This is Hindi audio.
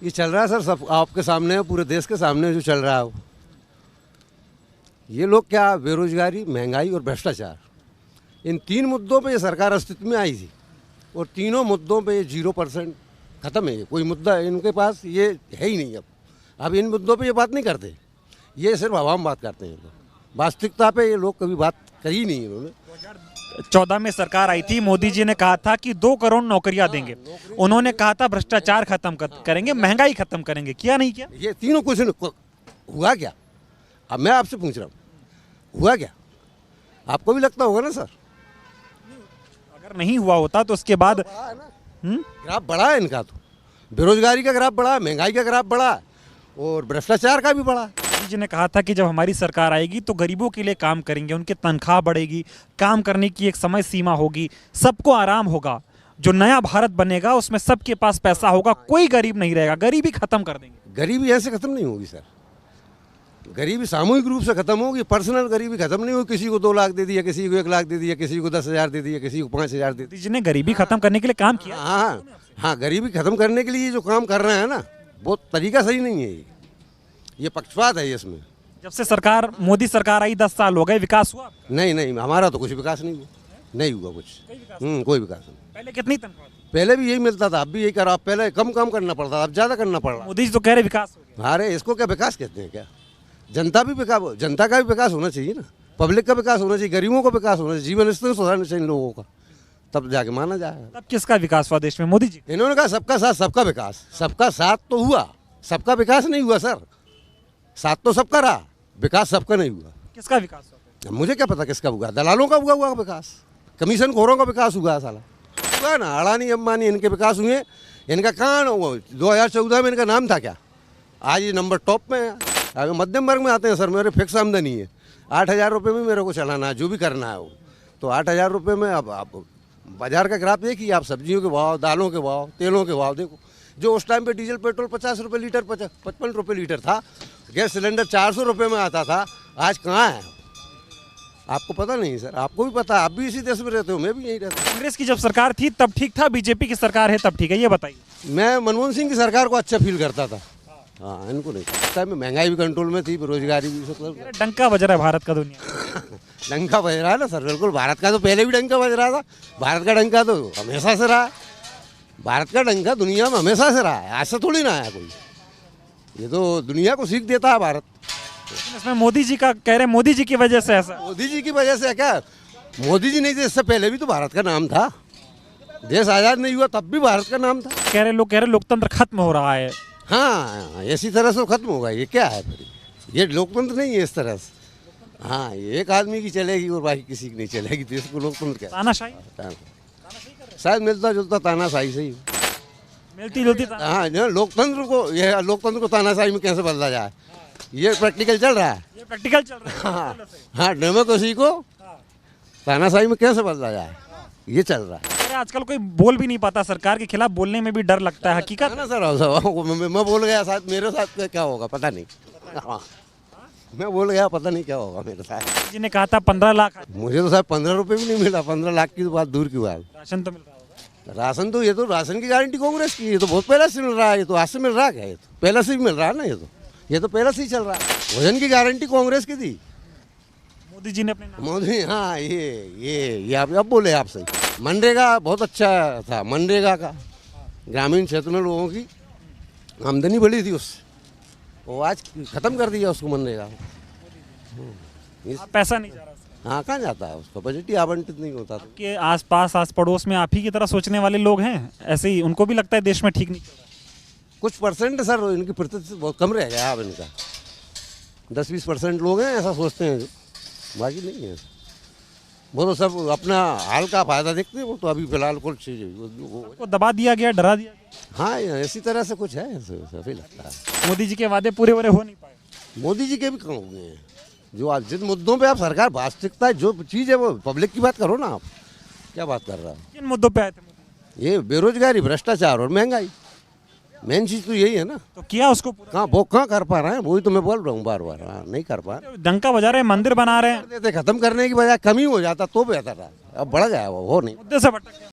ये चल रहा है सर, सब आपके सामने है, पूरे देश के सामने जो चल रहा है वो। ये लोग क्या, बेरोजगारी, महंगाई और भ्रष्टाचार, इन 3 मुद्दों पे ये सरकार अस्तित्व में आई थी और तीनों मुद्दों पे ये 0% ख़त्म है। ये कोई मुद्दा इनके पास ये है ही नहीं। अब इन मुद्दों पे ये बात नहीं करते, ये सिर्फ हवा में बात करते हैं। वास्तविकता पे ये लोग कभी बात करी नहीं इन्होंने। 14 में सरकार आई थी, मोदी जी ने कहा था कि 2 करोड़ नौकरियां देंगे। उन्होंने कहा था भ्रष्टाचार खत्म करेंगे, महंगाई खत्म करेंगे। किया नहीं किया? ये तीनों कुछ हुआ क्या? अब मैं आपसे पूछ रहा हूँ, हुआ क्या? आपको भी लगता होगा ना सर। अगर नहीं हुआ होता तो उसके बाद ग्राफ बढ़ा है इनका, तो बेरोजगारी का ग्राफ बढ़ा, महंगाई का ग्राफ बढ़ा और भ्रष्टाचार का भी बढ़ा। मोदी जी ने कहा था कि जब हमारी सरकार आएगी तो गरीबों के लिए काम करेंगे, उनकी तनख्वाह बढ़ेगी, काम करने की एक समय सीमा होगी, सबको आराम होगा। जो नया भारत बनेगा उसमें सबके पास पैसा होगा, कोई गरीब नहीं रहेगा, गरीबी खत्म कर देंगे। गरीबी ऐसे खत्म नहीं होगी सर। गरीबी सामूहिक रूप से खत्म होगी, पर्सनल गरीबी खत्म नहीं होगी। किसी को 2 लाख दे दिया, किसी को 1 लाख दे दिया, किसी को 10,000 दे दिया, किसी को 5,000 दे दिया। मोदी जी ने गरीबी खत्म करने के लिए काम किया। हाँ हाँ, गरीबी खत्म करने के लिए जो काम कर रहे हैं ना, वो तरीका सही नहीं है। ये पक्षपात है इसमें। जब से सरकार, मोदी सरकार आई 10 साल हो गए, विकास हुआ? नहीं, हमारा तो कुछ विकास नहीं हुआ, नहीं हुआ कुछ। कोई विकास नहीं। पहले कितनी तनख्वाह थी? पहले भी यही मिलता था, अब भी यही करा। अब पहले कम काम करना पड़ता था, अब ज़्यादा करना पड़ रहा। मोदी जी तो कह रहे विकास हो गया। अरे इसको क्या विकास कहते हैं? क्या जनता भी विकास, जनता का भी विकास होना चाहिए ना, पब्लिक का विकास होना चाहिए, गरीबों का विकास होना चाहिए, जीवन स्तर सुधारना चाहिए इन लोगों का, तब जाके माना जाएगा। तब किसका विकास हुआ देश में? मोदी जी। इन्होंने कहा सबका साथ सबका विकास। सबका साथ तो हुआ, सबका विकास नहीं हुआ सर। साथ तो सबका रहा, विकास सबका नहीं हुआ। किसका विकास हुआ? मुझे क्या पता किसका हुआ? दलालों का हुआ विकास, कमीशन खोरों का विकास हुआ साला। हुआ ना, अडानी अंबानी इनके विकास हुए। इनका कहाँ 2014 में इनका नाम था क्या? आज ये नंबर टॉप में है। अगर मध्यम वर्ग में आते हैं सर, मेरे फिक्स आमदनी है, 8,000 रुपये में मेरे को चलाना है, जो भी करना है वो। तो 8,000 रुपये में अब आप बाजार का ग्राफ देखिए, आप सब्जियों के भाव, दालों के भाव, तेलों के भाव देखो। जो उस टाइम पे डीजल पेट्रोल 50 रुपये लीटर, 55 रुपये लीटर था, गैस सिलेंडर 400 रुपये में आता था, आज कहाँ है? आपको पता नहीं सर? आपको भी पता, आप भी इसी देश में रहते हो, मैं भी यहीं रहता हूँ। कांग्रेस की जब सरकार थी तब ठीक था, बीजेपी की सरकार है तब ठीक है, ये बताइए। मैं मनमोहन सिंह की सरकार को अच्छा फील करता था। हाँ, इनको नहीं। उस टाइम में महंगाई भी कंट्रोल में थी, बेरोजगारी भी। मतलब डंका बज रहा है भारत का दुनिया। डंका बज रहा है ना सर, बिल्कुल। भारत का तो पहले भी डंका बज रहा था। भारत का डंका तो हमेशा से रहा है। भारत का डंका दुनिया में हमेशा से रहा है, आज से थोड़ी ना आया कोई। ये तो दुनिया को सीख देता है भारत। इसमें मोदी जी का कह रहे, मोदी जी की वजह से ऐसा। मोदी जी की वजह से क्या? मोदी जी नहीं थे, इससे पहले भी तो भारत का नाम था। देश आज़ाद नहीं हुआ तब भी भारत का नाम था। लोग कह रहे लोकतंत्र खत्म हो रहा है। हाँ, इसी तरह से खत्म होगा। ये क्या है फिर? ये लोकतंत्र नहीं है इस तरह से। हाँ, ये एक आदमी की चलेगी और बाकी किसी की नहीं चलेगी, तो इसको लोकतंत्र क्या? तानाशाही शायद मिलता जुलता तानाशाही से ही, मिलती जुलती। हाँ, लोकतंत्र को तानाशाही में कैसे बदला जाए, ये प्रैक्टिकल चल रहा है। ये प्रैक्टिकल चल रहा है। हाँ, डेमोक्रेसी को तानाशाही में कैसे बदला जाए, ये चल रहा है। आजकल कोई बोल भी नहीं पाता, सरकार के खिलाफ बोलने में भी डर लगता है। हकीकत है ना सर। मैं बोल गया, साथ मेरे साथ क्या होगा पता नहीं। हाँ, मैं बोल गया, पता नहीं क्या होगा मेरे साथ। जी ने कहा था 15 लाख। मुझे तो साहब 15 रुपये भी नहीं मिला। 15 लाख की तो बात दूर की बात। राशन तो मिल रहा होगा। राशन तो, ये तो राशन की गारंटी कांग्रेस की, ये तो बहुत पहले से मिल रहा है। ये तो आज से मिल रहा है? ये तो पहले से भी मिल रहा है ना। ये तो पहले से ही चल रहा है। भोजन की गारंटी कांग्रेस की थी, मोदी जी ने अपने नाम। मोदी। हाँ, ये आप अब बोले आप सही। मनरेगा बहुत अच्छा था, मनरेगा का ग्रामीण क्षेत्र में लोगों की आमदनी बढ़ी थी उससे, वो आज खत्म कर दिया उसको, मनरेगा। पैसा नहीं जा रहा। हाँ, कहाँ जाता है उसका? बजट ही आवंटित नहीं होता। तो के आसपास, आस पड़ोस में आप ही की तरह सोचने वाले लोग हैं ऐसे ही, उनको भी लगता है देश में ठीक नहीं चल रहा। कुछ परसेंट सर, इनकी प्रतिशत बहुत कम रह गया अब इनका। 10-20% लोग हैं ऐसा सोचते हैं, जो बाकी नहीं है। वो तो सब अपना हाल का फायदा देखते हैं। वो तो अभी फिलहाल कुछ को दबा दिया गया, डरा दिया गया। हाँ, इसी तरह से कुछ है, सभी लगता है। मोदी जी के वादे पूरे हो नहीं पाए। मोदी जी के भी कम हुए हैं। जो आज जिन मुद्दों पे आप सरकार वास्तविकता जो चीज़ है वो पब्लिक की बात करो ना। आप क्या बात कर रहा है? किन मुद्दों पे आए थे मोदी? ये बेरोजगारी, भ्रष्टाचार और महंगाई, मेन चीज़ तो यही है ना। तो किया उसको पूरा? कहाँ वो कहाँ कर पा रहे हैं? वही तो मैं बोल रहा हूँ बार बार। हाँ, नहीं कर पा रहे। डंका बजा रहे हैं, मंदिर बना रहे हैं। देते खत्म करने की बजाय कमी हो जाता तो बेहतर है। अब बढ़ गया वो, हो नहीं। मुद्दे से भटक गए।